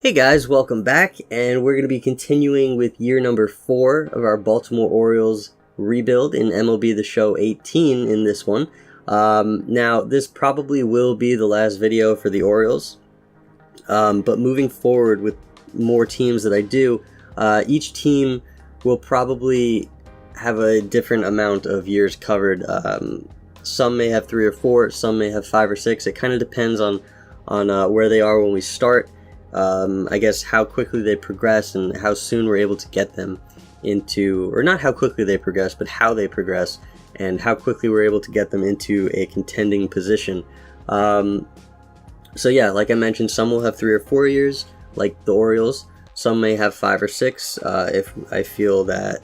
Hey guys, welcome back, and we're going to be continuing with year number 4 of our Baltimore Orioles rebuild in MLB The Show 18 in this one. Now, this probably will be the last video for the Orioles, but moving forward with more teams that I do, each team will probably have a different amount of years covered. Some may have 3 or 4, some may have 5 or 6. It kind of depends on where they are when we start. I guess how quickly they progress and how soon we're able to get them into, or not how quickly they progress, but how they progress and how quickly we're able to get them into a contending position. So yeah, like I mentioned, some will have 3 or 4 years, like the Orioles. Some may have 5 or 6, if I feel that,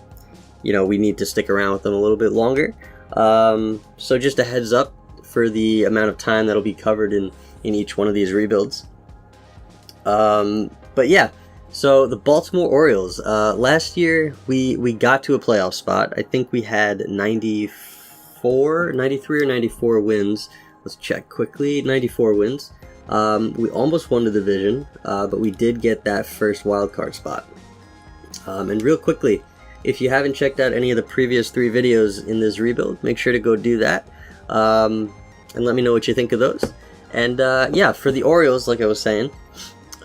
you know, we need to stick around with them a little bit longer. So just a heads up for the amount of time that'll be covered in each one of these rebuilds. But yeah, so the Baltimore Orioles, last year we got to a playoff spot. I think we had 93 or 94 wins. Let's check quickly. 94 wins. We almost won the division, but we did get that first wild card spot. And real quickly, if you haven't checked out any of the previous 3 videos in this rebuild, make sure to go do that, and let me know what you think of those. And yeah, for the Orioles, like I was saying,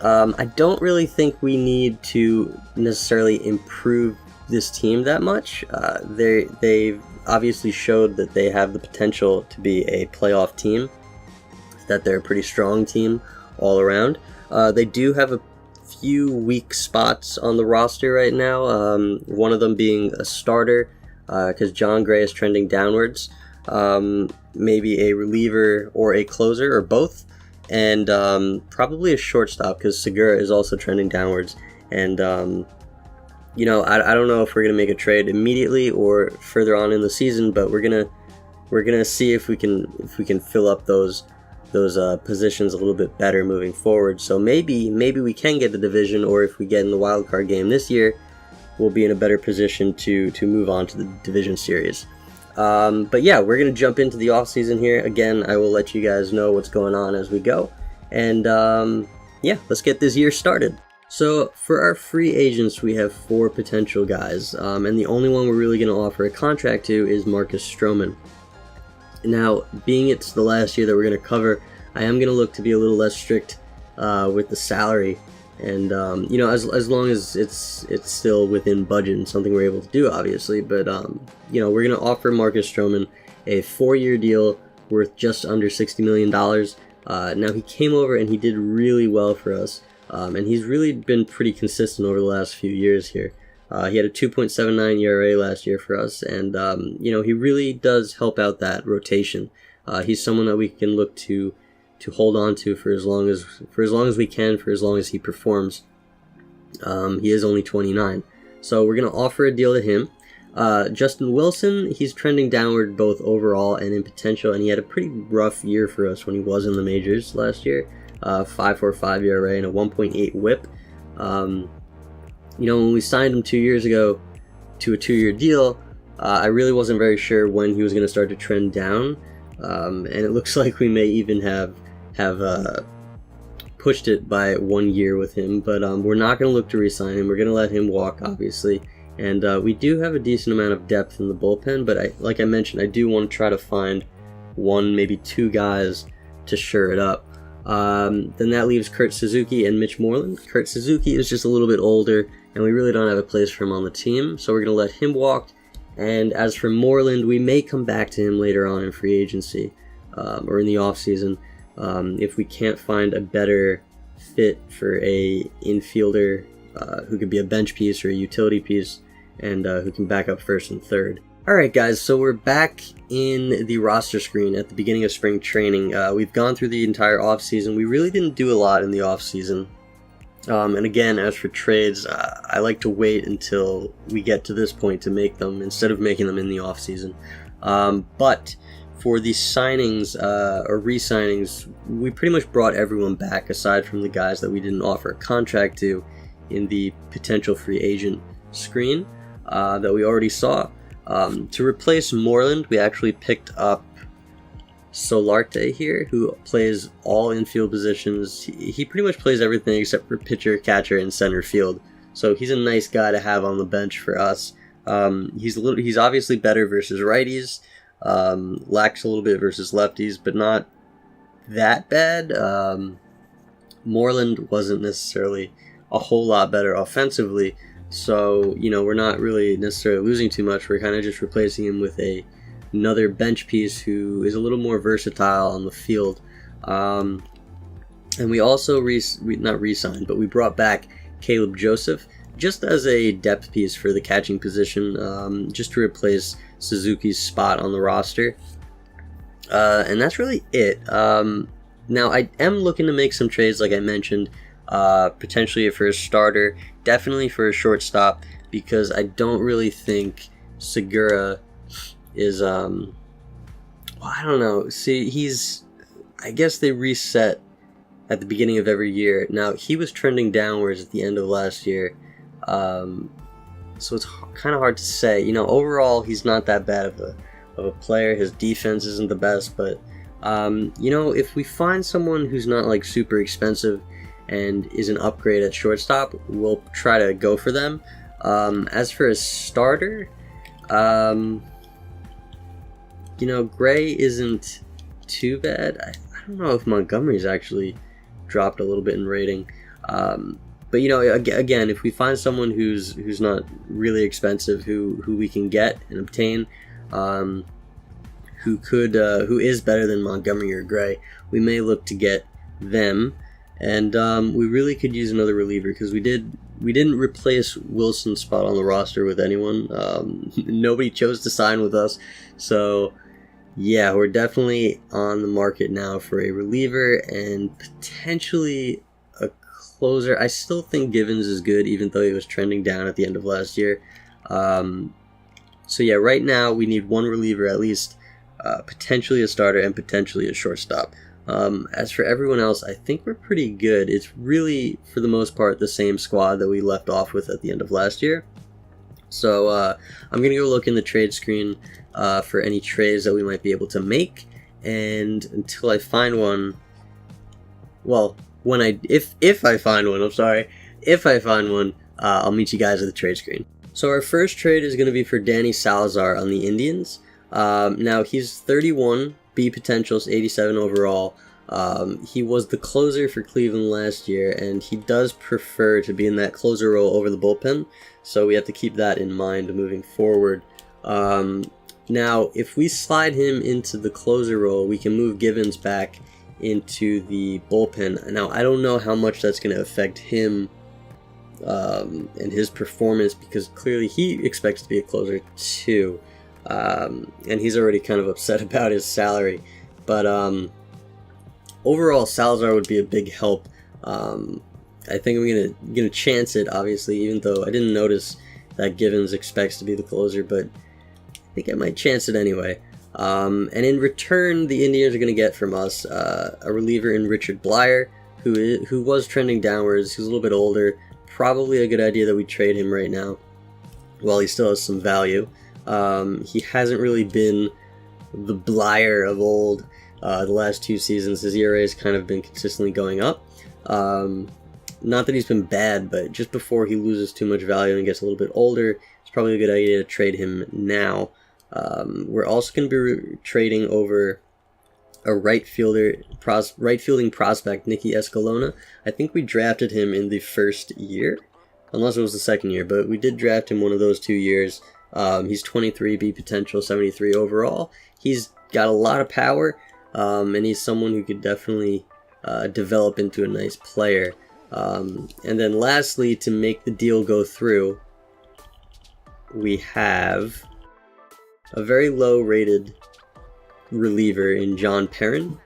I don't really think we need to necessarily improve this team that much. They've obviously showed that they have the potential to be a playoff team, that they're a pretty strong team all around. They do have a few weak spots on the roster right now, one of them being a starter, because John Gray is trending downwards, maybe a reliever or a closer, or both. And probably a shortstop, because Segura is also trending downwards. And you know, I don't know if we're gonna make a trade immediately or further on in the season, but we're gonna see if we can fill up those positions a little bit better moving forward. So maybe we can get the division, or if we get in the wild card game this year, we'll be in a better position to move on to the division series. But yeah, we're going to jump into the offseason here. Again, I will let you guys know what's going on as we go. And yeah, let's get this year started. So for our free agents, we have 4 potential guys. And the only one we're really going to offer a contract to is Marcus Stroman. Now, being it's the last year that we're going to cover, I am going to look to be a little less strict with the salary. And you know, as long as it's still within budget and something we're able to do, obviously. But you know, we're going to offer Marcus Stroman a 4-year deal worth just under $60 million. Now, he came over and he did really well for us, and he's really been pretty consistent over the last few years here. He had a 2.79 ERA last year for us, and you know, he really does help out that rotation. He's someone that we can look to hold on to for as long as we can, for as long as he performs. He is only 29, so we're going to offer a deal to him. Justin Wilson, he's trending downward both overall and in potential, and he had a pretty rough year for us when he was in the majors last year. 5.45 ERA and a 1.8 WHIP. You know, when we signed him 2 years ago to a 2-year deal, I really wasn't very sure when he was going to start to trend down, and it looks like we may even have pushed it by 1 year with him, but we're not going to look to re-sign him. We're going to let him walk, obviously, and we do have a decent amount of depth in the bullpen, but like I mentioned, I do want to try to find 1, maybe 2 guys to shore it up. Then that leaves Kurt Suzuki and Mitch Moreland. Kurt Suzuki is just a little bit older, and we really don't have a place for him on the team, so we're going to let him walk. And as for Moreland, we may come back to him later on in free agency, or in the offseason, if we can't find a better fit for a infielder who could be a bench piece or a utility piece, and who can back up first and third. Alright guys, so we're back in the roster screen at the beginning of spring training. We've gone through the entire offseason. We really didn't do a lot in the offseason. And again, as for trades, I like to wait until we get to this point to make them, instead of making them in the offseason. But for the signings, or re-signings, we pretty much brought everyone back, aside from the guys that we didn't offer a contract to in the potential free agent screen that we already saw. To replace Moreland, we actually picked up Solarte here, who plays all infield positions. He pretty much plays everything except for pitcher, catcher, and center field. So he's a nice guy to have on the bench for us. He's obviously better versus righties, lacks a little bit versus lefties, but not that bad. Moreland wasn't necessarily a whole lot better offensively, so we're not really necessarily losing too much. We're kind of just replacing him with another bench piece who is a little more versatile on the field. And we also not re-signed, but we brought back Caleb Joseph just as a depth piece for the catching position, just to replace Suzuki's spot on the roster. And that's really it. Now, I am looking to make some trades, like I mentioned, potentially for a starter, definitely for a shortstop, because I don't really think Segura is, I don't know. See, I guess they reset at the beginning of every year. Now, he was trending downwards at the end of last year, so it's kind of hard to say. Overall, he's not that bad of a player. His defense isn't the best, but if we find someone who's not like super expensive and is an upgrade at shortstop, we'll try to go for them. As for a starter, Gray isn't too bad. I don't know if Montgomery's actually dropped a little bit in rating. But again, if we find someone who's not really expensive, who we can get and obtain, who is better than Montgomery or Gray, we may look to get them. And we really could use another reliever, because we didn't replace Wilson's spot on the roster with anyone. Nobody chose to sign with us, so yeah, we're definitely on the market now for a reliever and potentially a closer. I still think Givens is good, even though he was trending down at the end of last year. So yeah, right now we need one reliever at least, potentially a starter and potentially a shortstop. As for everyone else, I think we're pretty good. It's really, for the most part, the same squad that we left off with at the end of last year. So I'm going to go look in the trade screen for any trades that we might be able to make. And until I find one, well, if I find one, I'll meet you guys at the trade screen. So our first trade is going to be for Danny Salazar on the Indians. Now he's 31, B potential is 87 overall. He was the closer for Cleveland last year, and he does prefer to be in that closer role over the bullpen, so we have to keep that in mind moving forward. Now, if we slide him into the closer role, we can move Givens back into the bullpen. Now, I don't know how much that's going to affect him and his performance, because clearly he expects to be a closer too. And he's already kind of upset about his salary. But overall, Salazar would be a big help. I think I'm gonna chance it, obviously, even though I didn't notice that Givens expects to be the closer, but I think I might chance it anyway. And in return, the Indians are going to get from us a reliever in Richard Blyer, who was trending downwards. He's a little bit older. Probably a good idea that we trade him right now while he still has some value. He hasn't really been the Blyer of old the last 2 seasons. His ERA has kind of been consistently going up. Not that he's been bad, but just before he loses too much value and gets a little bit older, it's probably a good idea to trade him now. We're also going to be trading over a right fielding prospect, Nicky Escalona. I think we drafted him in the first year, unless it was the second year, but we did draft him one of those 2 years. He's 23, B potential, 73 overall. He's got a lot of power, and he's someone who could definitely develop into a nice player. And then lastly, to make the deal go through, we have a very low-rated reliever in John Perrin,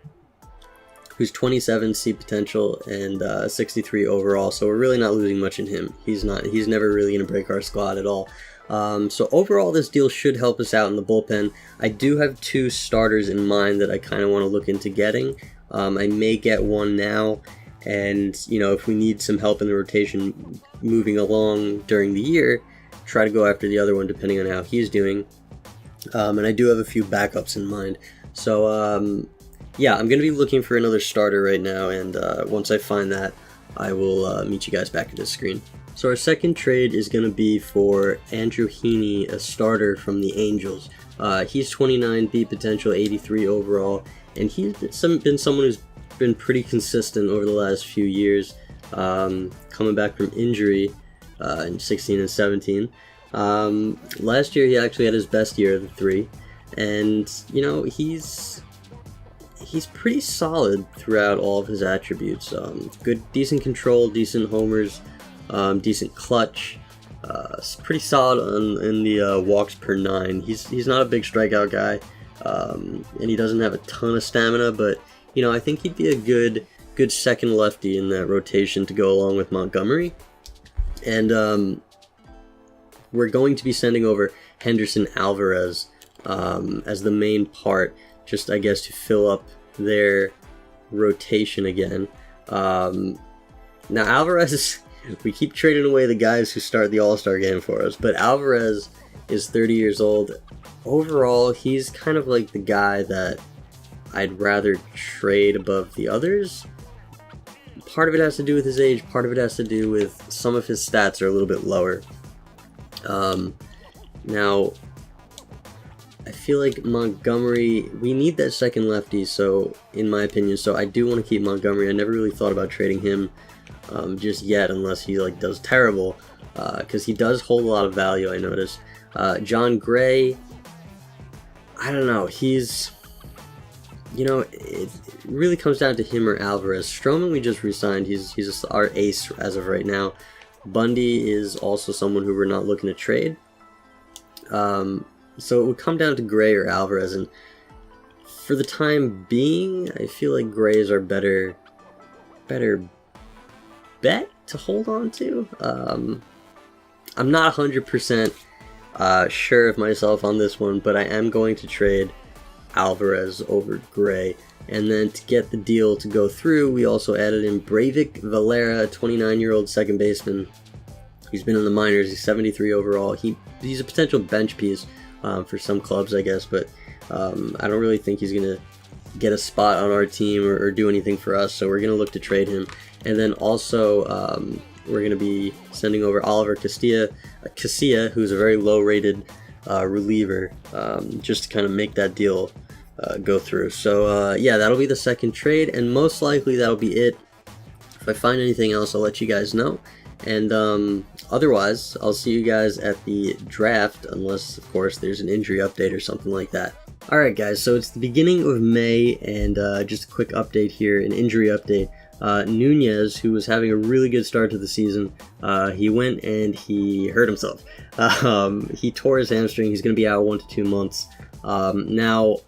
who's 27 C potential and 63 overall. So we're really not losing much in him. He's never really going to break our squad at all. So overall, this deal should help us out in the bullpen. I do have 2 starters in mind that I kind of want to look into getting. I may get one now, and if we need some help in the rotation moving along during the year, try to go after the other one depending on how he's doing. And I do have a few backups in mind. So yeah, I'm going to be looking for another starter right now, and once I find that, I will meet you guys back at the screen. So our second trade is going to be for Andrew Heaney, a starter from the Angels. He's 29, beat potential, 83 overall, and he's been someone who's been pretty consistent over the last few years, coming back from injury in 16 and 17. Last year he actually had his best year of the three, and you know, he's pretty solid throughout all of his attributes. Good, decent control, decent homers, decent clutch. Pretty solid in the walks per 9. He's not a big strikeout guy, and he doesn't have a ton of stamina. But you know, I think he'd be a good second lefty in that rotation to go along with Montgomery. And we're going to be sending over Henderson Alvarez as the main part, just I guess to fill up their rotation again. Now Alvarez, we keep trading away the guys who start the All-Star game for us, but Alvarez is 30 years old. Overall, he's kind of like the guy that I'd rather trade above the others. Part of it has to do with his age, part of it has to do with some of his stats are a little bit lower. Now, I feel like Montgomery, we need that second lefty, so in my opinion, so I do want to keep Montgomery. I never really thought about trading him just yet, unless he like does terrible, because he does hold a lot of value, I noticed. John Gray, I don't know, he's, you know, it really comes down to him or Alvarez. Stroman we just re-signed, he's our ace as of right now. Bundy is also someone who we're not looking to trade. So it would come down to Gray or Alvarez, and for the time being, I feel like Gray is our better bet to hold on to. I'm not 100% sure of myself on this one, but I am going to trade Alvarez over Gray. And then to get the deal to go through, we also added in Breivik Valera, a 29-year-old second baseman. He's been in the minors. He's 73 overall. He's a potential bench piece for some clubs, I guess, but I don't really think he's going to get a spot on our team or do anything for us, so we're going to look to trade him. And then also, we're going to be sending over Oliver Casilla, who's a very low-rated reliever, just to kind of make that deal go through. So, yeah, that'll be the second trade, and most likely that'll be it. If I find anything else, I'll let you guys know. And otherwise, I'll see you guys at the draft, unless, of course, there's an injury update or something like that. Alright guys, so it's the beginning of May, and just a quick update here, an injury update. Nunez, who was having a really good start to the season, he went and he hurt himself. He tore his hamstring. He's going to be out 1 to 2 months. Now,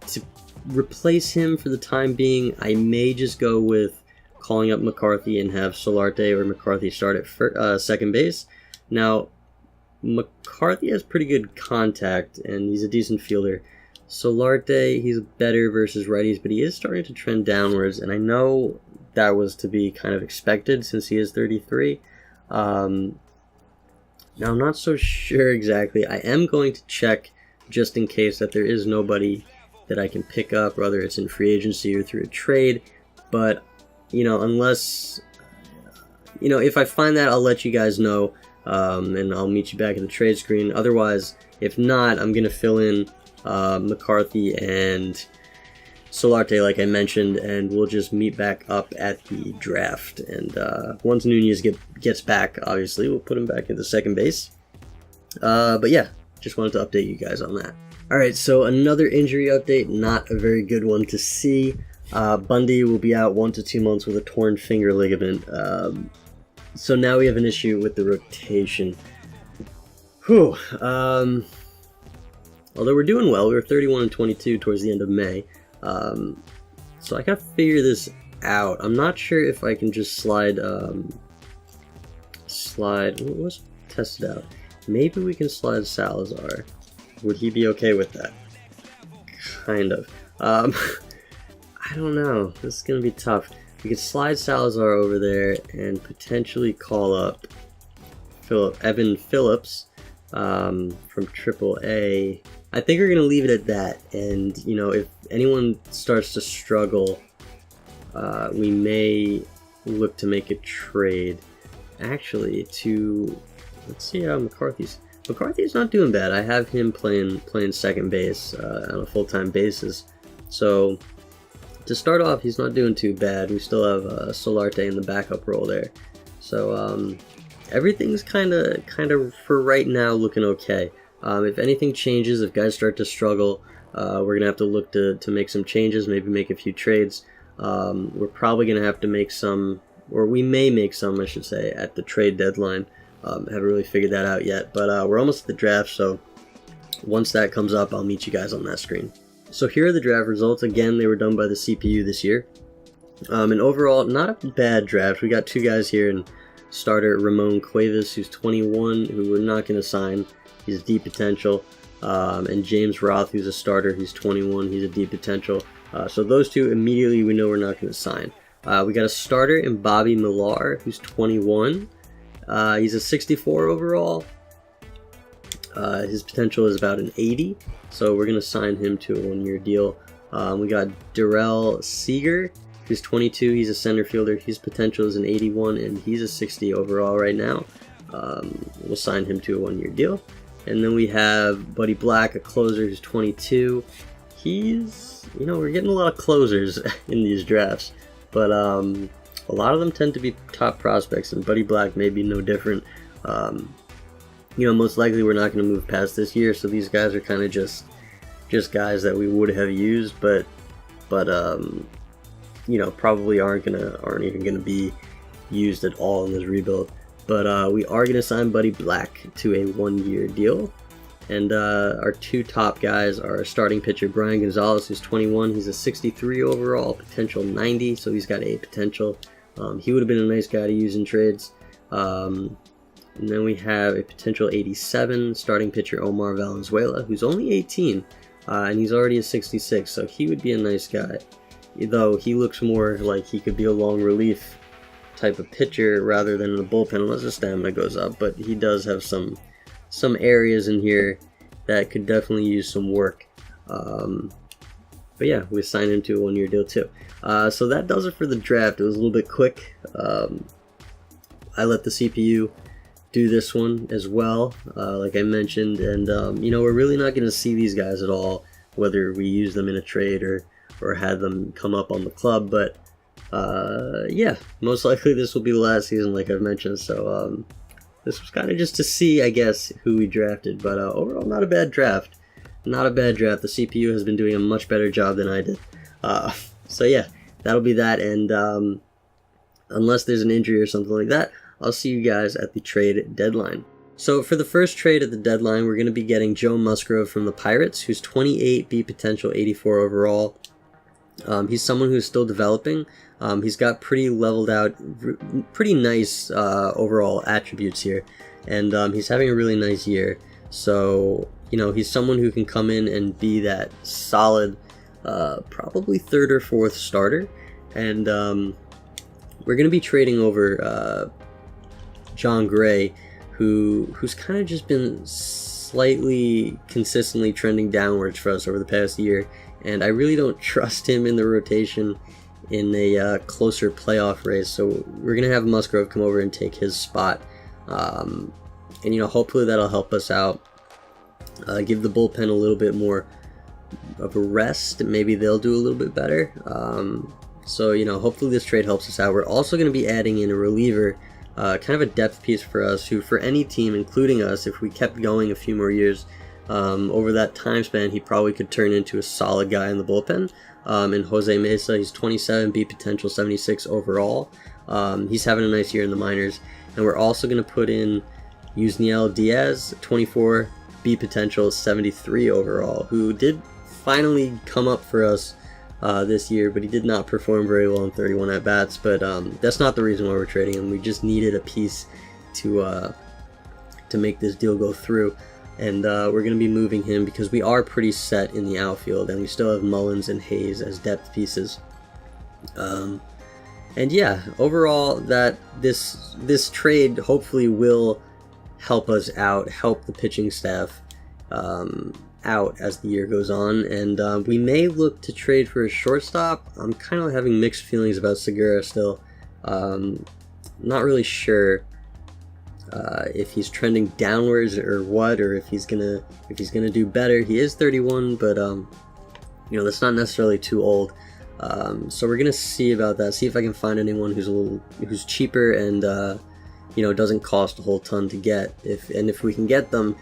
to replace him for the time being, I may just go with calling up McCarthy and have Solarte or McCarthy start at second base. Now, McCarthy has pretty good contact, and he's a decent fielder. Solarte, he's better versus righties, but he is starting to trend downwards, and I know that was to be kind of expected since he is 33. Now, I'm not so sure exactly. I am going to check just in case that there is nobody that I can pick up, whether it's in free agency or through a trade, but you know, unless, you know, if I find that, I'll let you guys know, and I'll meet you back at the trade screen. Otherwise, if not, I'm going to fill in McCarthy and Solarte, like I mentioned, and we'll just meet back up at the draft. And once Nunez gets back, obviously, we'll put him back into second base. But yeah, just wanted to update you guys on that. Alright, so another injury update, not a very good one to see. Bundy will be out 1 to 2 months with a torn finger ligament. So now we have an issue with the rotation. Whew. Although we're doing well, we were 31 and 22 towards the end of May. So I gotta figure this out. I'm not sure if I can just slide. Let's test it out. Maybe we can slide Salazar. Would he be okay with that? Kind of. I don't know. This is going to be tough. We could slide Salazar over there and potentially call up Evan Phillips from AAA. I think we're going to leave it at that. And, you know, if anyone starts to struggle, we may look to make a trade. Actually, let's see how McCarthy's not doing bad. I have him playing second base on a full-time basis. So to start off, he's not doing too bad. We still have Solarte in the backup role there. So everything's kind of for right now looking okay. If anything changes, if guys start to struggle, we're gonna have to look to make some changes, maybe make a few trades. We're probably gonna have to make some, or we may make some, I should say, at the trade deadline. Haven't really figured that out yet, but we're almost at the draft, so once that comes up, I'll meet you guys on that screen. So here are the draft results. Again, they were done by the CPU this year. And overall, not a bad draft. We got two guys here, and starter Ramon Cuevas, who's 21, who we're not going to sign. He's a deep potential. And James Roth, who's a starter, he's 21, he's a deep potential. So those two, immediately we know we're not going to sign. We got a starter in Bobby Millar, who's 21. He's a 64 overall. His potential is about an 80, so we're going to sign him to a one-year deal. We got Darrell Seager, who's 22. He's a center fielder. His potential is an 81, and he's a 60 overall right now. We'll sign him to a one-year deal. And then we have Buddy Black, a closer, who's 22. He's, you know, we're getting a lot of closers in these drafts, but a lot of them tend to be top prospects, and Buddy Black may be no different. You know, most likely we're not going to move past this year, so these guys are kind of just guys that we would have used, but you know, probably aren't even gonna be used at all in this rebuild. But we are gonna sign Buddy Black to a one-year deal, and our two top guys are our starting pitcher Brian Gonzalez, who's 21. He's a 63 overall, potential 90, so he's got a potential. He would have been a nice guy to use in trades. And then we have a potential 87 starting pitcher Omar Valenzuela, who's only 18, and he's already a 66, so he would be a nice guy. Though he looks more like he could be a long relief type of pitcher rather than in the bullpen, unless his stamina goes up. But he does have some areas in here that could definitely use some work. But yeah, we signed him to a one-year deal too. So that does it for the draft. It was a little bit quick. I let the CPU do this one as well, like I mentioned, and you know, we're really not going to see these guys at all, whether we use them in a trade or had them come up on the club. But yeah, most likely this will be the last season, like I've mentioned. So this was kind of just to see, I guess, who we drafted. But overall, not a bad draft. Not a bad draft. The CPU has been doing a much better job than I did. So yeah, that'll be that. And unless there's an injury or something like that, I'll see you guys at the trade deadline. So for the first trade at the deadline, we're going to be getting Joe Musgrove from the Pirates, who's 28, B potential, 84 overall. He's someone who's still developing. He's got pretty leveled out, pretty nice overall attributes here, and he's having a really nice year. So, you know, he's someone who can come in and be that solid, probably third or fourth starter. And we're going to be trading over John Gray, who's kind of just been slightly consistently trending downwards for us over the past year, and I really don't trust him in the rotation in a closer playoff race. So we're gonna have Musgrove come over and take his spot, and you know, hopefully that'll help us out, give the bullpen a little bit more of a rest. Maybe they'll do a little bit better. So you know, hopefully this trade helps us out. We're also going to be adding in a reliever, kind of a depth piece for us, who for any team, including us, if we kept going a few more years, over that time span, he probably could turn into a solid guy in the bullpen. And Jose Mesa, he's 27, B potential, 76 overall. He's having a nice year in the minors. And we're also going to put in Yusniel Diaz, 24, B potential, 73 overall, who did finally come up for us this year, but he did not perform very well in 31 at-bats. But that's not the reason why we're trading him. We just needed a piece to make this deal go through. And we're going to be moving him because we are pretty set in the outfield, and we still have Mullins and Hayes as depth pieces. And yeah, overall, that this trade hopefully will help us out, help the pitching staff. out as the year goes on, and we may look to trade for a shortstop. I'm kind of having mixed feelings about Segura still. Not really sure if he's trending downwards or what, or if he's gonna do better. He is 31, but that's not necessarily too old. So we're gonna see about that. See if I can find anyone who's cheaper and doesn't cost a whole ton to get. If we can get them,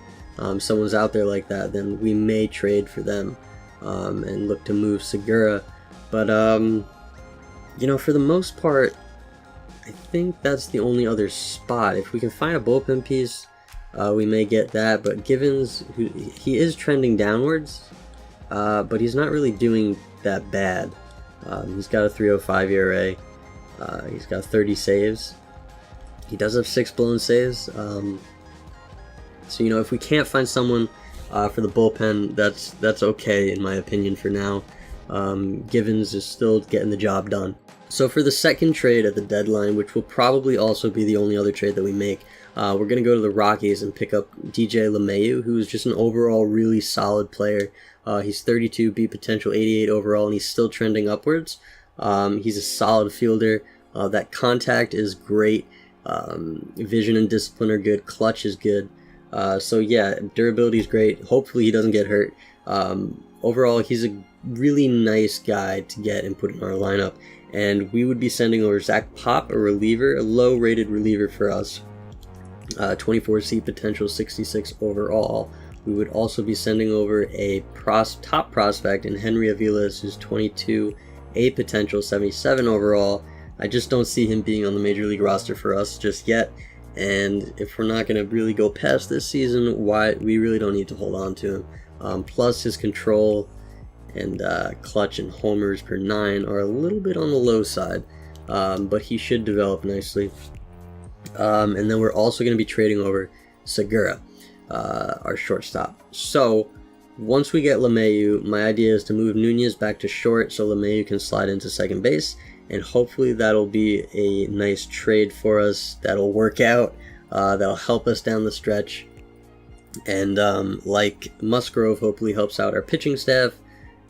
someone's out there like that, then we may trade for them and look to move Segura. But for the most part, I think that's the only other spot. If we can find a bullpen piece, we may get that. But Givens, he is trending downwards, but he's not really doing that bad. He's got a 3.05 ERA. He's got 30 saves. He does have 6 blown saves. So if we can't find someone for the bullpen, that's okay in my opinion for now. Givens is still getting the job done. So for the second trade at the deadline, which will probably also be the only other trade that we make, we're going to go to the Rockies and pick up DJ LeMahieu, who is just an overall really solid player. He's 32, beat potential 88 overall, and he's still trending upwards. He's a solid fielder. That contact is great. Vision and discipline are good. Clutch is good. So yeah, durability is great. Hopefully he doesn't get hurt. Overall, he's a really nice guy to get and put in our lineup. And we would be sending over Zach Pop, a reliever, a low-rated reliever for us. 24 C potential, 66 overall. We would also be sending over a top prospect in Henry Aviles, who's 22 A potential, 77 overall. I just don't see him being on the Major League roster for us just yet. And if we're not going to really go past this season, we really don't need to hold on to him. Plus his control and clutch and homers per 9 are a little bit on the low side, but he should develop nicely. And then we're also going to be trading over Segura, our shortstop. So once we get LeMahieu, my idea is to move Nunez back to short so LeMahieu can slide into second base, and hopefully that'll be a nice trade for us. That'll work out. That'll help us down the stretch. And like Musgrove hopefully helps out our pitching staff,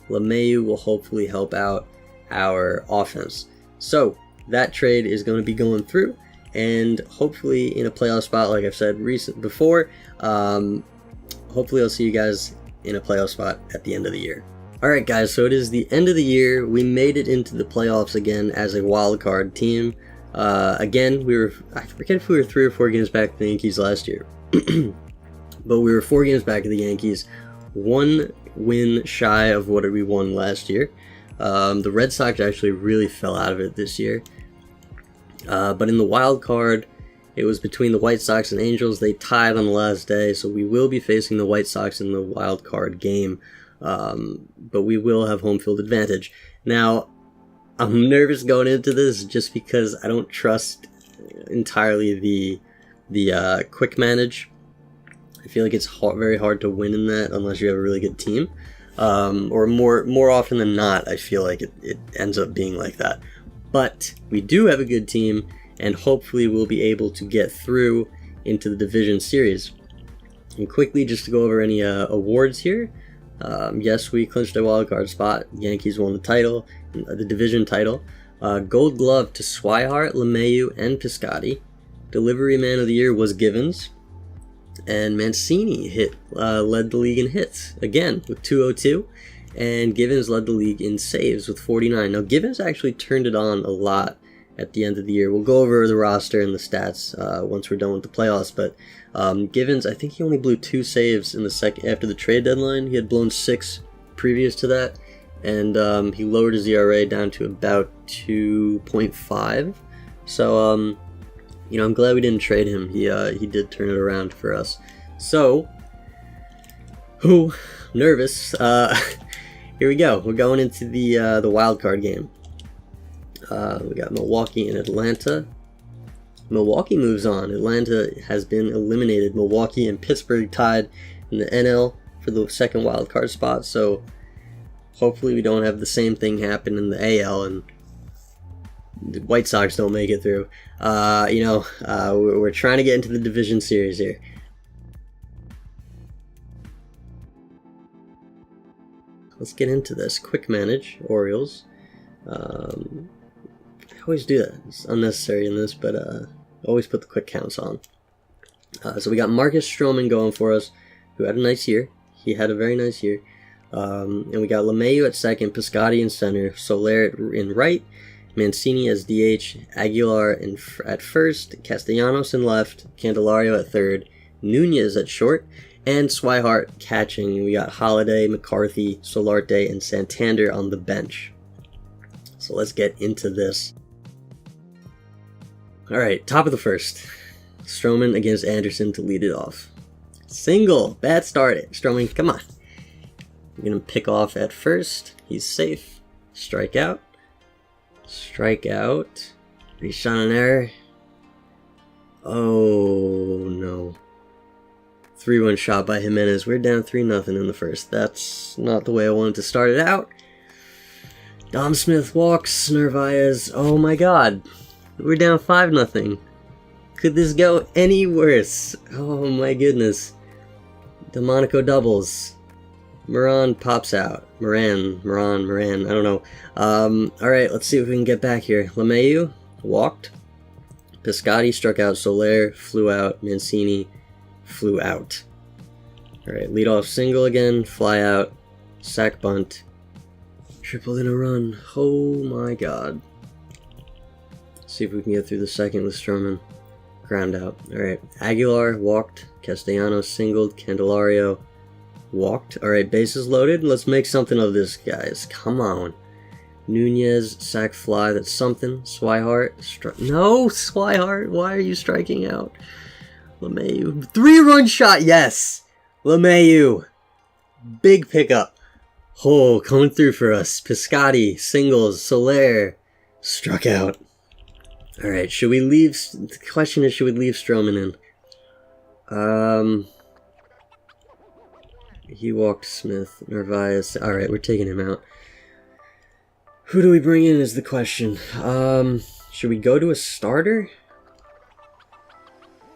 LeMahieu will hopefully help out our offense. So that trade is going to be going through, and hopefully in a playoff spot, like I've said before. Hopefully I'll see you guys in a playoff spot at the end of the year. Alright guys, so it is the end of the year. We made it into the playoffs again as a wild card team. Again, I forget if we were 3 or 4 games back to the Yankees last year. But we were 4 games back to the Yankees. 1 win shy of what we won last year. The Red Sox actually really fell out of it this year. But in the wild card, it was between the White Sox and Angels. They tied on the last day, so we will be facing the White Sox in the wild card game. But we will have home field advantage. Now, I'm nervous going into this just because I don't trust entirely the quick manage. I feel like it's very hard to win in that unless you have a really good team. Or more often than not, I feel like it ends up being like that. But we do have a good team, and hopefully we'll be able to get through into the division series. And quickly, just to go over any awards here. Yes, we clinched a wild card spot. Yankees won the title, the division title. Gold Glove to Swihart, LeMahieu, and Piscotty. Delivery Man of the Year was Givens. And Mancini led the league in hits, again, with 202. And Givens led the league in saves with 49. Now, Givens actually turned it on a lot at the end of the year. We'll go over the roster and the stats once we're done with the playoffs. But Givens, I think he only blew 2 saves in the second after the trade deadline. He had blown 6 previous to that. And he lowered his ERA down to about 2.5. So, I'm glad we didn't trade him. He did turn it around for us. So, nervous. Here we go. We're going into the wild card game. We got Milwaukee and Atlanta. Milwaukee moves on. Atlanta has been eliminated. Milwaukee and Pittsburgh tied in the NL for the second wild card spot. So hopefully we don't have the same thing happen in the AL and the White Sox don't make it through. We're trying to get into the division series here. let's get into this. Quick manage, Orioles. I always do that. It's unnecessary in this, but always put the quick counts on. So we got Marcus Stroman going for us, who had a nice year. He had a very nice year. And we got LeMahieu at second, Piscotty in center, Soler in right, Mancini as DH, Aguilar at first, Castellanos in left, Candelario at third, Nunez at short, and Swihart catching. We got Holiday, McCarthy, Solarte, and Santander on the bench. So let's get into this. Alright, top of the first. Stroman against Anderson to lead it off. Single. Bad start. Stroman, come on. We're going to pick off at first. He's safe. Strike out. Strike out. Reshot on error. Oh, no. 3-1 shot by Jimenez. We're down 3-0 in the first. That's not the way I wanted to start it out. Dom Smith walks. Narvaez. Oh, my God. We're down 5-0. Could this go any worse? Oh, my goodness. Delmonico doubles. Moran pops out. Moran, I don't know. Alright, let's see if we can get back here. LeMahieu walked. Piscotty struck out. Soler flew out. Mancini flew out. Alright, leadoff single again. Fly out. Sack bunt. Triple in a run. Oh my God. Let's see if we can get through the second with Stroman. Ground out. Alright, Aguilar walked. Castellanos singled. Candelario walked. Alright, bases loaded. Let's make something of this, guys. Come on. Nunez, sack fly. That's something. Swihart. No, Swihart. Why are you striking out? LeMahieu. 3-run shot. Yes. LeMahieu. Big pickup. Oh, coming through for us. Piscotty. Singles. Soler. Struck out. Alright, should we leave? The question is, should we leave Stroman in? He walked Smith, Narvaez. Alright, we're taking him out. Who do we bring in is the question. Should we go to a starter?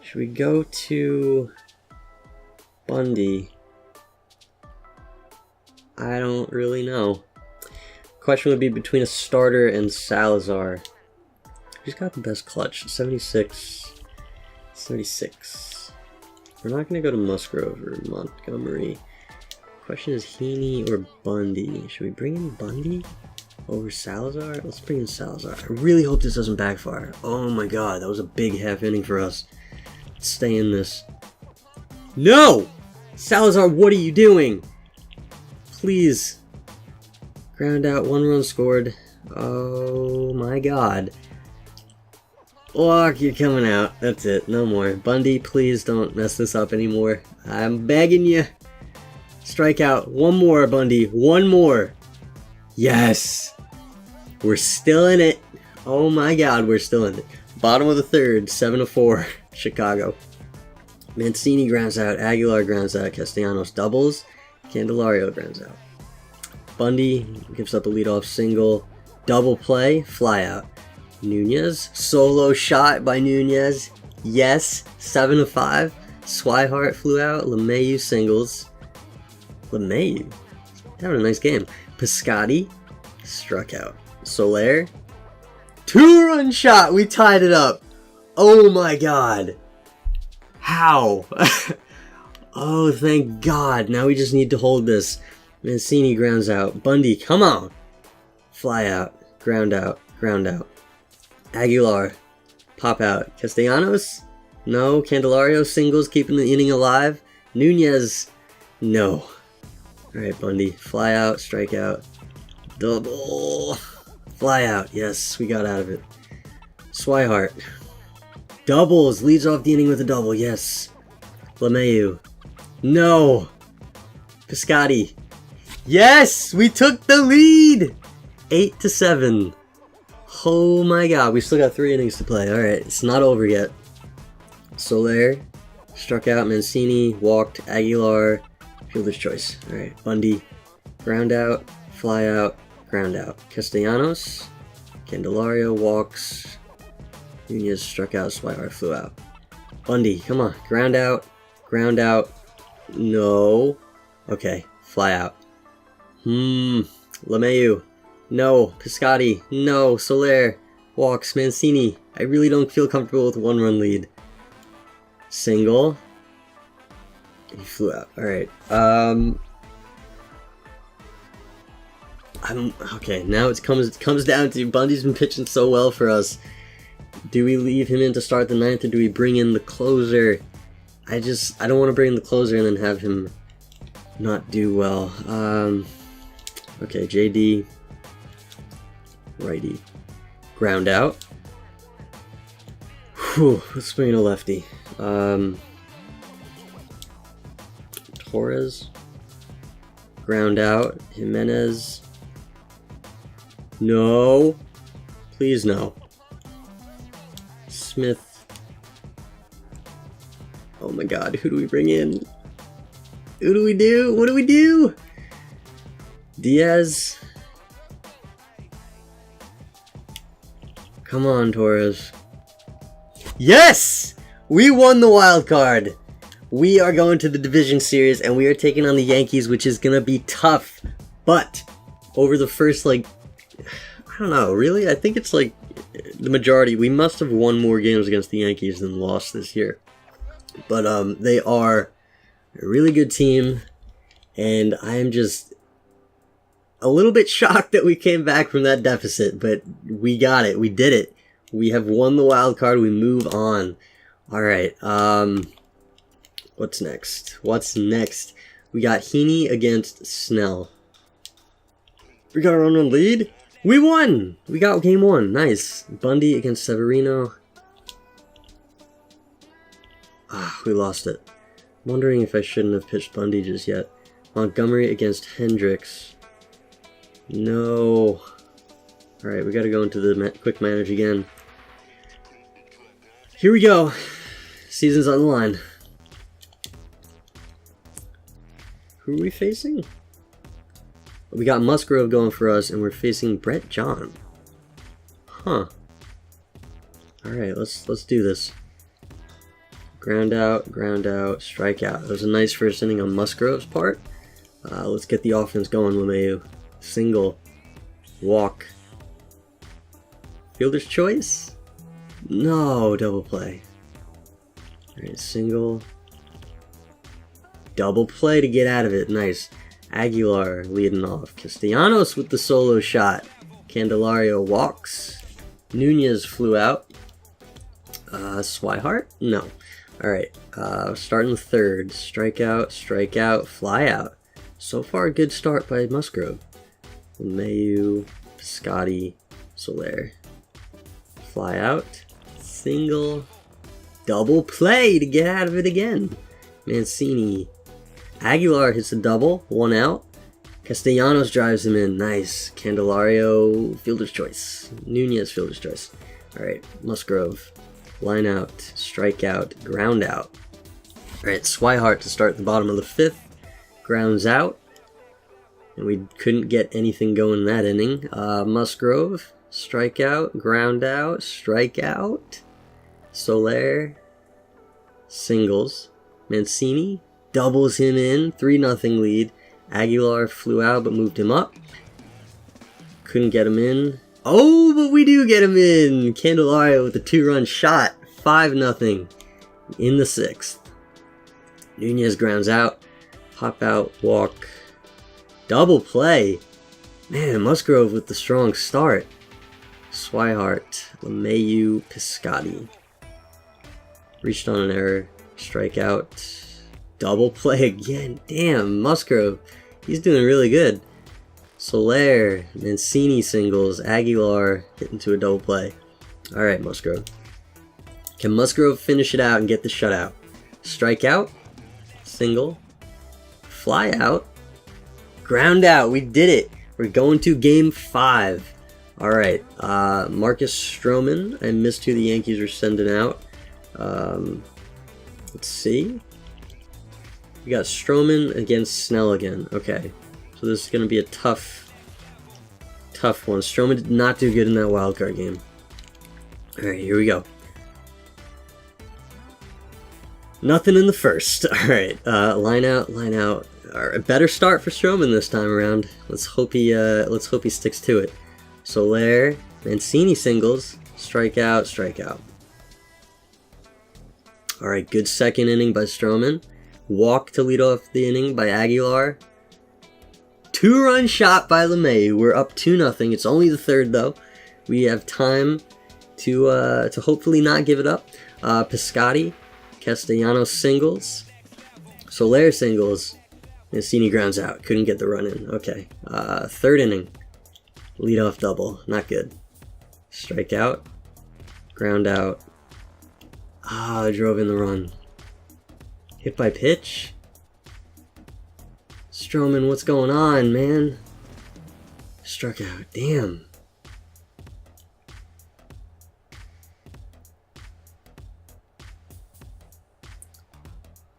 Should we go to Bundy? I don't really know. Question would be between a starter and Salazar. Who's got the best clutch? 76. 36. We're not going to go to Musgrove or Montgomery. Question is Heaney or Bundy. Should we bring in Bundy over Salazar? Let's bring in Salazar. I really hope this doesn't backfire. Oh my God, that was a big half inning for us. Let's stay in this. No! Salazar, what are you doing? Please. Ground out, 1 run scored. Oh my God. Walk, you're coming out. That's it. No more. Bundy, please don't mess this up anymore. I'm begging you. Strike out. 1 more, Bundy. 1 more. Yes. We're still in it. Oh my God, we're still in it. Bottom of the third, 7-4, Chicago. Mancini grounds out. Aguilar grounds out. Castellanos doubles. Candelario grounds out. Bundy gives up a leadoff single. Double play. Fly out. Nunez, solo shot by Nunez. Yes, 7-5. Swihart flew out. LeMahieu singles. LeMahieu having a nice game. Piscotty struck out. Soler, 2-run shot. We tied it up. Oh my God. How? Oh, thank God. Now we just need to hold this. Mancini grounds out. Bundy, come on. Fly out. Ground out. Ground out. Aguilar, pop out. Castellanos, no. Candelario singles, keeping the inning alive. Nunez, no. Alright, Bundy, fly out, strike out. Double, fly out. Yes, we got out of it. Swihart, doubles, leads off the inning with a double. Yes. LeMahieu, no. Piscotty, yes, we took the lead. 8-7. Oh my God, we still got 3 innings to play. Alright, it's not over yet. Soler struck out. Mancini walked. Aguilar, fielder's choice. Alright, Bundy, ground out, fly out, ground out. Castellanos, Candelario walks. Nunez struck out. Swihart flew out. Bundy, come on, ground out, no. Okay, fly out. LeMahieu. No. Piscotty. No. Soler. Walks. Mancini. I really don't feel comfortable with 1-run lead. Single. He flew out. Alright. Okay, now it comes down to Bundy's been pitching so well for us. Do we leave him in to start the 9th, or do we bring in the closer? I don't want to bring in the closer and then have him not do well. Okay, JD. Righty. Ground out. Whew, let's bring in a lefty. Torres. Ground out. Jimenez. No. Please no. Smith. Oh my god, who do we bring in? Who do we do? What do we do? Diaz. Come on, Torres. Yes! We won the wild card. We are going to the division series and we are taking on the Yankees, which is gonna be tough. But over the first, like, I don't know, really? I think it's like the majority. We must have won more games against the Yankees than lost this year. But they are a really good team, and I am just a little bit shocked that we came back from that deficit, but we got it. We did it. We have won the wild card. We move on. All right. What's next? We got Heaney against Snell. We got our own lead. We won! We got game 1. Nice. Bundy against Severino. We lost it. I'm wondering if I shouldn't have pitched Bundy just yet. Montgomery against Hendricks. No. Alright, we gotta go into the quick manage again. Here we go. Season's on the line. Who are we facing? We got Musgrove going for us, and we're facing Brett John. Huh. Alright, let's do this. Ground out, strike out. That was a nice first inning on Musgrove's part. Let's get the offense going, LeMahieu. Single. Walk. Fielder's choice? No, double play. Alright, single. Double play to get out of it. Nice. Aguilar leading off. Castellanos with the solo shot. Candelario walks. Nunez flew out. Swihart? No. Alright, starting the 3rd. Strikeout, fly out. So far, a good start by Musgrove. LeMahieu, Piscotty, Soler. Fly out. Single. Double play to get out of it again. Mancini. Aguilar hits a double, 1 out. Castellanos drives him in, nice. Candelario, fielder's choice. Nunez, fielder's choice. Alright, Musgrove. Line out, strike out, ground out. Alright, Swihart to start the bottom of the 5th. Grounds out. And we couldn't get anything going in that inning. Musgrove, strikeout, ground out, strikeout. Soler, singles. Mancini doubles him in, 3-0 lead. Aguilar flew out but moved him up. Couldn't get him in. Oh, but we do get him in! Candelario with a 2-run shot. 5-0 in the 6th. Nunez grounds out. Pop out, walk. Double play. Man, Musgrove with the strong start. Swihart, LeMahieu, Piscotty. Reached on an error. Strikeout. Double play again. Damn, Musgrove. He's doing really good. Soler, Mancini singles, Aguilar hitting to a double play. Alright, Musgrove. Can Musgrove finish it out and get the shutout? Strikeout. Single. Fly out. Ground out. We did it. We're going to game 5. Alright. Marcus Stroman. I missed who the Yankees are sending out. Let's see. We got Stroman against Snell again. Okay. So this is going to be a tough one. Stroman did not do good in that wildcard game. Alright, here we go. Nothing in the first. Alright, line out. All right, better start for Stroman this time around. Let's hope he sticks to it. Soler, Mancini singles, strikeout, strikeout. All right, good second inning by Stroman. Walk to lead off the inning by Aguilar. 2-run shot by LeMahieu. We're up 2-0. It's only the third though. We have time to hopefully not give it up. Piscotty, Castellanos singles, Soler singles, Mancini grounds out. Couldn't get the run in. Okay. Third inning, leadoff double. Not good. Strikeout, ground out. Drove in the run. Hit by pitch. Stroman, what's going on, man? Struck out. Damn.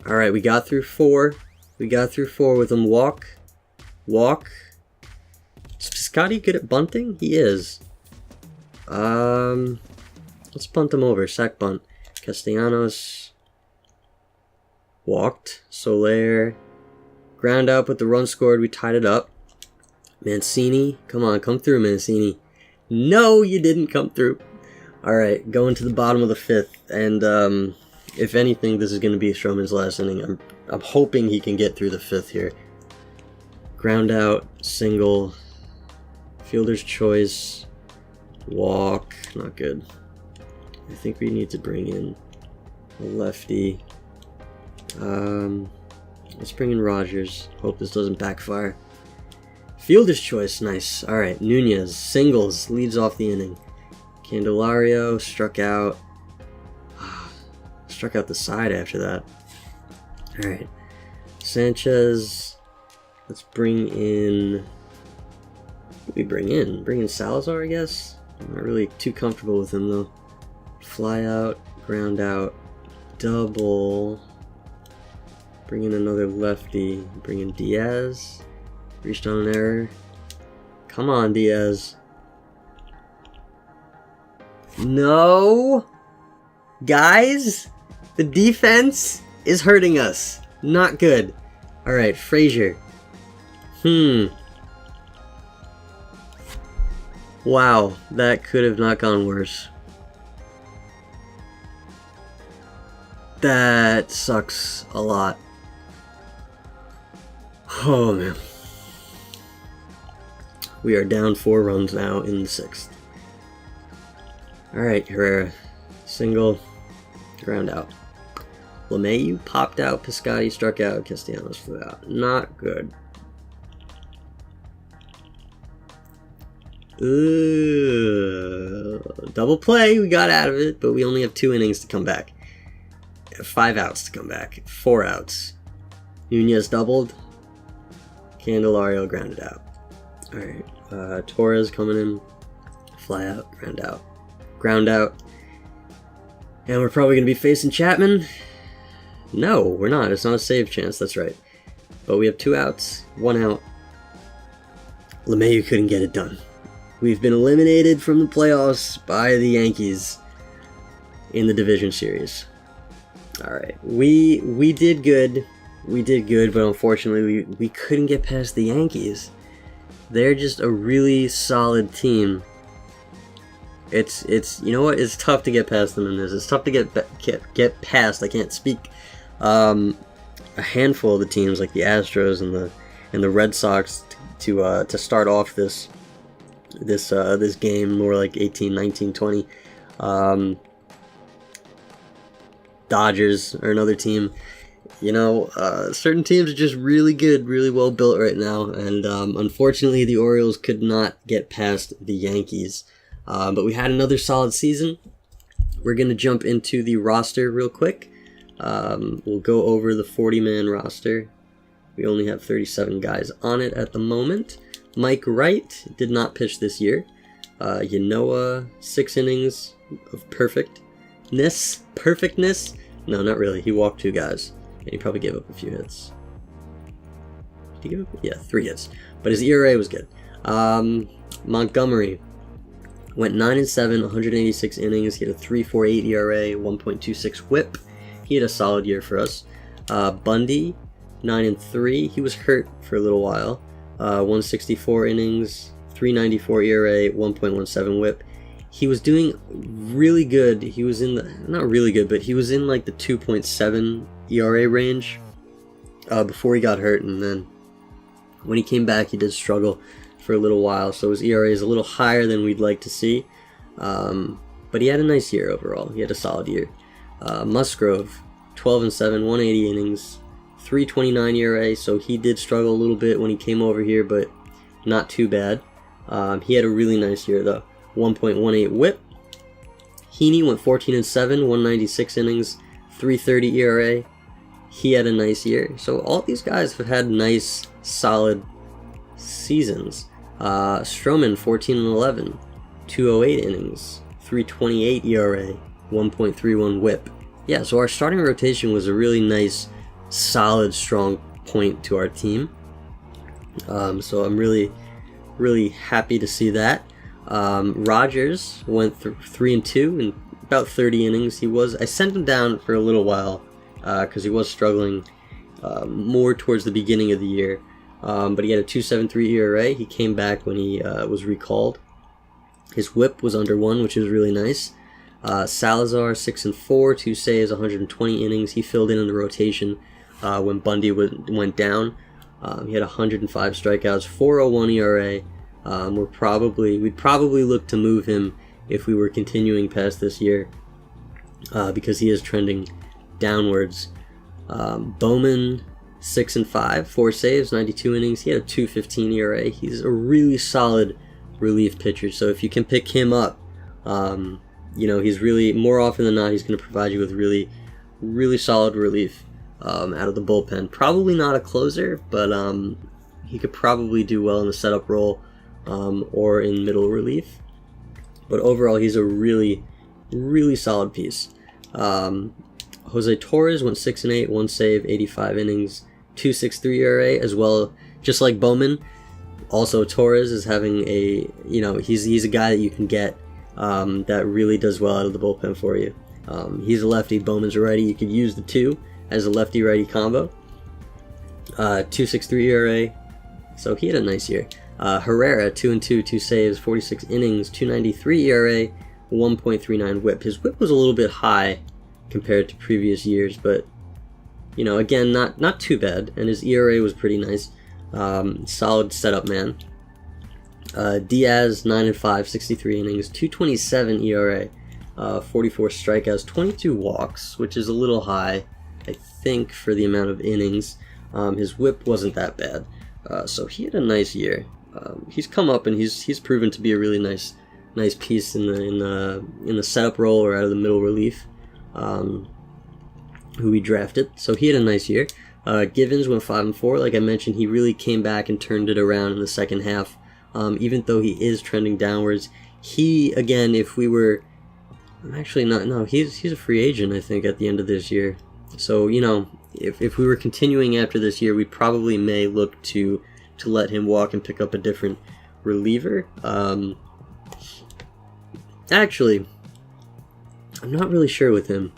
All right, we got through 4. We got through 4 with him. Walk. Is Piscotty good at bunting? He is. Let's bunt him over. Sack bunt. Castellanos walked. Soler ground out, but the run scored. We tied it up. Mancini, come on, come through, Mancini. No, you didn't come through. All right, going to the bottom of the 5th, and if anything, this is going to be Stroman's last inning. I'm hoping he can get through the 5th here. Ground out, single, fielder's choice, walk, not good. I think we need to bring in a lefty. Let's bring in Rogers. Hope this doesn't backfire. Fielder's choice, nice. All right, Nunez, singles, leads off the inning. Candelario struck out. Struck out the side after that. All right, Sanchez. Let's bring in. What do we bring in? Bring in Salazar, I guess. I'm not really too comfortable with him though. Fly out, ground out, double. Bring in another lefty. Bring in Diaz. Reached on an error. Come on, Diaz. No! Guys, the defense is hurting us. Not good. Alright, Frazier. Wow, that could have not gone worse. That sucks a lot. Oh man. We are down 4 runs now in the 6th. Alright, Herrera. Single. Ground out. LeMahieu popped out. Piscotty struck out. Castellanos flew out. Not good. Ooh. Double play. We got out of it, but we only have 2 innings to come back. 5 outs to come back. 4 outs. Nunez doubled. Candelario grounded out. Alright. Torres coming in. Fly out. Ground out. Ground out. And we're probably going to be facing Chapman. No, we're not. It's not a save chance. That's right. But we have 2 outs. 1 out. LeMahieu couldn't get it done. We've been eliminated from the playoffs by the Yankees in the division series. Alright, we did good. We did good, but unfortunately we couldn't get past the Yankees. They're just a really solid team. It's you know what? It's tough to get past them in this. It's tough to get past. I can't speak. A handful of the teams like the Astros and the Red Sox to start off this game, more like 18, 19, 20. Dodgers are another team. You know, certain teams are just really good, really well built right now, and unfortunately the Orioles could not get past the Yankees. But we had another solid season. We're going to jump into the roster real quick. We'll go over the 40-man roster. We only have 37 guys on it at the moment. Mike Wright did not pitch this year. Yanoa, 6 innings of perfectness. No, not really. He walked 2 guys. And he probably gave up a few hits. Did he give up? Yeah, 3 hits. But his ERA was good. Montgomery went 9-7, 186 innings. He had a 3.48 ERA, 1.26 WHIP. He had a solid year for us. Bundy, 9-3. He was hurt for a little while. 164 innings, 394 ERA, 1.17 WHIP. He was doing really good. He was in the, not really good, but he was in like the 2.7 ERA range before he got hurt, and then when he came back, he did struggle for a little while. So his ERA is a little higher than we'd like to see, but he had a nice year overall. He had a solid year. Musgrove, 12-7, 180 innings, 3.29 ERA. So he did struggle a little bit when he came over here, but not too bad. He had a really nice year though. 1.18 WHIP. Heaney went 14-7, 196 innings, 3.30 ERA. He had a nice year. So all these guys have had nice, solid seasons. Stroman 14-11, 208 innings, 3.28 ERA, 1.31 WHIP. Yeah, so our starting rotation was a really nice, solid, strong point to our team. So I'm really, really happy to see that. Rogers went 3-2 in about 30 innings. I sent him down for a little while because he was struggling more towards the beginning of the year. But he had a 2.73 ERA. He came back when he was recalled. His WHIP was under 1, which is really nice. Salazar 6-4, 2 saves, 120 innings. He filled in the rotation when Bundy went down. He had 105 strikeouts, 4.01 ERA. We'd probably look to move him if we were continuing past this year because he is trending downwards. Bowman 6-5, 4 saves, 92 innings. He had a 2.15 ERA. He's a really solid relief pitcher. So if you can pick him up, he's really, more often than not, he's going to provide you with really, really solid relief out of the bullpen. Probably not a closer, but he could probably do well in the setup role or in middle relief. But overall, he's a really, really solid piece. Jose Torres went 6-8, 1 save, 85 innings, 2.63 ERA as well. Just like Bowman, also Torres is having he's a guy that you can get that really does well out of the bullpen for you. He's a lefty, Bowman's a righty. You could use the two as a lefty-righty combo. 2.63 ERA, so he had a nice year. Herrera 2-2, 2 saves, 46 innings, 2.93 ERA, 1.39 WHIP. His WHIP was a little bit high compared to previous years, but again, not too bad, and his ERA was pretty nice. Solid setup man. Diaz 9-5, 63 innings, 2.27 ERA, 44 strikeouts, 22 walks, which is a little high, I think, for the amount of innings. His WHIP wasn't that bad, so he had a nice year. He's come up and he's proven to be a really nice piece in the setup role or out of the middle relief. Who we drafted, so he had a nice year. Givens went 5-4. Like I mentioned, he really came back and turned it around in the second half. Even though he is trending downwards, he again, if we were, actually not, no, he's a free agent, I think, at the end of this year. So if we were continuing after this year, we probably may look to let him walk and pick up a different reliever. Actually, I'm not really sure with him.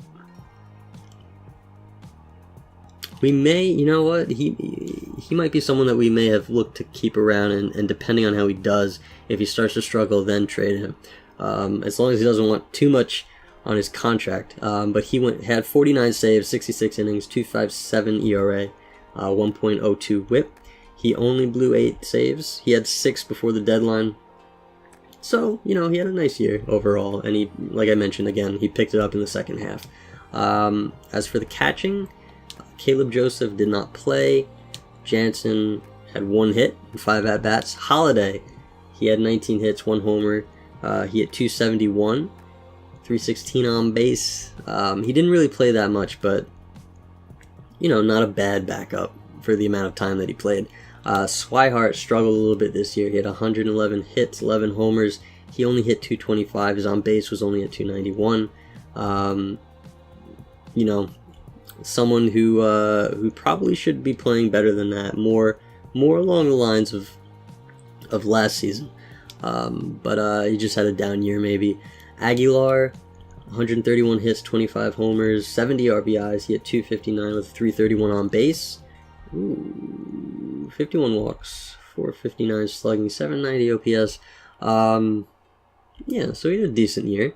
We may, he might be someone that we may have looked to keep around, and depending on how he does, if he starts to struggle, then trade him. As long as he doesn't want too much on his contract. But he had 49 saves, 66 innings, 2.57 ERA, 1.02 WHIP. He only blew 8 saves. He had 6 before the deadline. So, he had a nice year overall, and he, like I mentioned again, he picked it up in the second half. As for the catching, Caleb Joseph did not play. Jansen had 1 hit and 5 at-bats. Holiday, he had 19 hits, 1 homer. He hit 271, 316 on base. He didn't really play that much, but, not a bad backup for the amount of time that he played. Swihart struggled a little bit this year. He had 111 hits, 11 homers. He only hit 225. His on base was only at 291. Someone who probably should be playing better than that, more along the lines of last season. But he just had a down year maybe. Aguilar, 131 hits, 25 homers, 70 RBIs. He had 259 with 331 on base. Ooh, 51 walks, 459 slugging, 790 OPS. Yeah, so he had a decent year.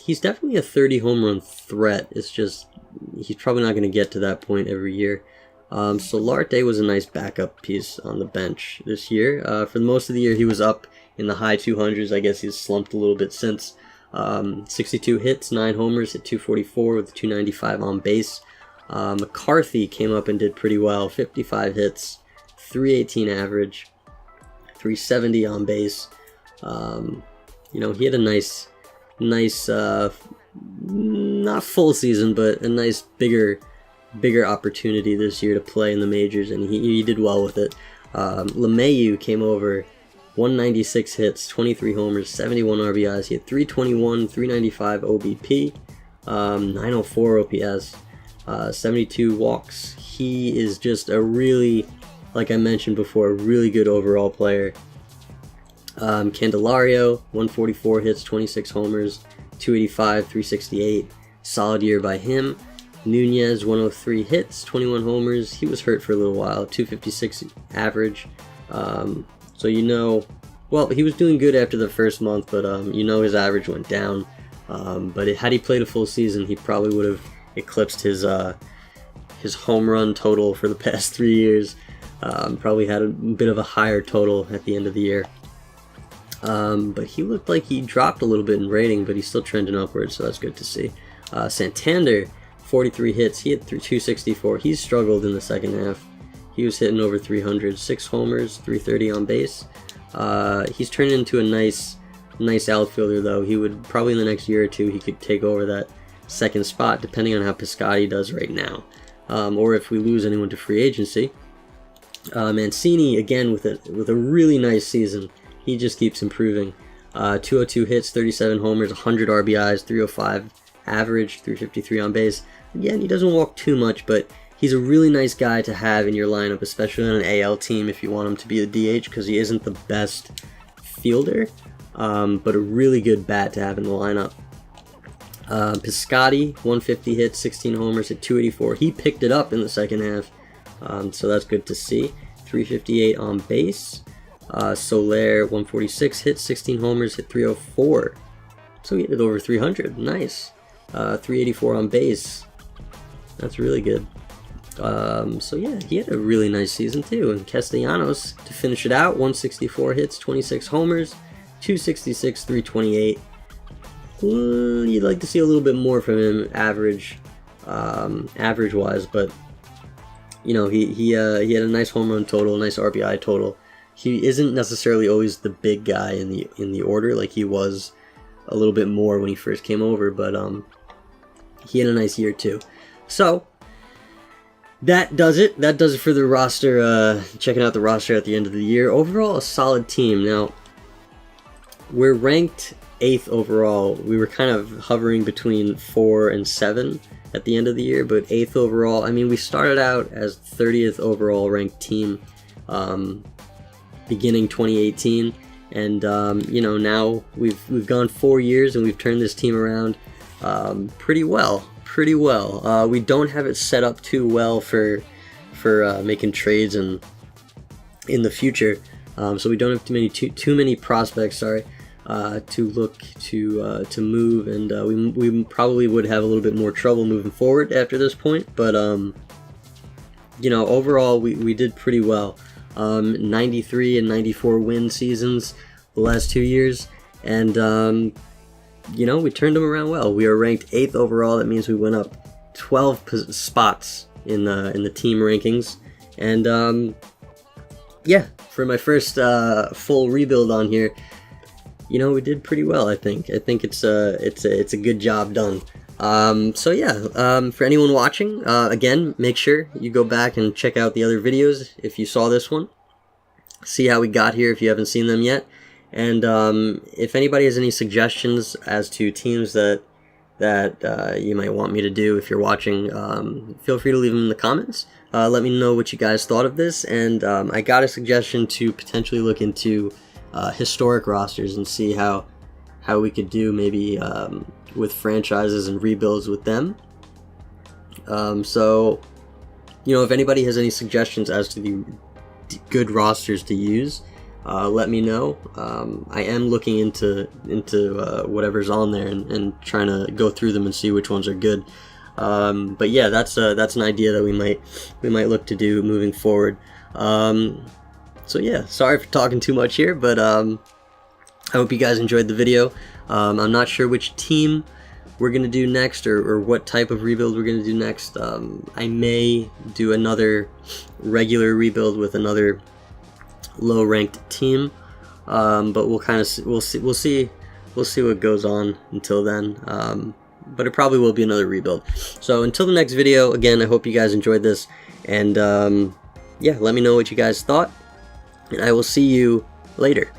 He's definitely a 30 home run threat. It's just he's probably not going to get to that point every year. Solarte was a nice backup piece on the bench this year. For most of the year, he was up in the high 200s. I guess he's slumped a little bit since. 62 hits, 9 homers, hit 244 with 295 on base. McCarthy came up and did pretty well. 55 hits, 318 average, 370 on base. He had a nice, not full season, but a nice bigger opportunity this year to play in the majors, and he did well with it. LeMahieu came over, 196 hits, 23 homers, 71 RBIs. He had 321, 395 OBP, 904 OPS, 72 walks. He is just a really, like I mentioned before, a really good overall player. Candelario, 144 hits, 26 homers, 285, 368. Solid year by him. Nunez, 103 hits, 21 homers. He was hurt for a little while, 256 average. He was doing good after the first month, but his average went down. But had he played a full season, he probably would have eclipsed his home run total for the past 3 years. Probably had a bit of a higher total at the end of the year. But he looked like he dropped a little bit in rating, but he's still trending upwards, so that's good to see. Santander, 43 hits, he hit 264. He's struggled in the second half. He was hitting over 300, 6 homers, 330 on base. He's turned into a nice outfielder, though. He would probably in the next year or two he could take over that second spot, depending on how Piscotty does right now, or if we lose anyone to free agency. Mancini again with a really nice season. He just keeps improving. 202 hits, 37 homers, 100 RBIs, 305 average, 353 on base. Again, he doesn't walk too much, but he's a really nice guy to have in your lineup, especially on an AL team if you want him to be a DH, because he isn't the best fielder, but a really good bat to have in the lineup. Piscotty, 150 hits, 16 homers at 284. He picked it up in the second half, so that's good to see. 358 on base. Soler, 146 hits, 16 homers, hit 304. So he hit over 300. Nice. 384 on base. That's really good. He had a really nice season too. And Castellanos, to finish it out, 164 hits, 26 homers, 266, 328. You'd like to see a little bit more from him average-wise, but he had a nice home run total, nice RBI total. He isn't necessarily always the big guy in the order like he was a little bit more when he first came over, but he had a nice year too. So that does it. That does it for the roster. Checking out the roster at the end of the year. Overall, a solid team. Now, we're ranked 8th overall. We were kind of hovering between 4 and 7 at the end of the year, but 8th overall. I mean, we started out as 30th overall ranked team beginning 2018, and now we've gone 4 years and we've turned this team around pretty well. We don't have it set up too well for making trades in the future, so we don't have too many prospects. To look to move, and we probably would have a little bit more trouble moving forward after this point. But overall we did pretty well. 93 and 94 win seasons the last 2 years, and we turned them around well. We are ranked 8th overall. That means we went up 12 spots in the team rankings, and for my first full rebuild on here, we did pretty well. I think it's a good job done. For anyone watching, again, make sure you go back and check out the other videos if you saw this one. See how we got here if you haven't seen them yet. And if anybody has any suggestions as to teams that you might want me to do if you're watching, feel free to leave them in the comments. Let me know what you guys thought of this. And I got a suggestion to potentially look into historic rosters and see how we could do maybe with franchises and rebuilds with them. if anybody has any suggestions as to the good rosters to use, let me know. I am looking into whatever's on there and trying to go through them and see which ones are good. But yeah, that's an idea that we might look to do moving forward. So yeah, sorry for talking too much here, but I hope you guys enjoyed the video. I'm not sure which team we're gonna do next, or what type of rebuild we're gonna do next. I may do another regular rebuild with another low-ranked team, but we'll see what goes on until then. But it probably will be another rebuild. So until the next video, again, I hope you guys enjoyed this, and yeah, let me know what you guys thought, and I will see you later.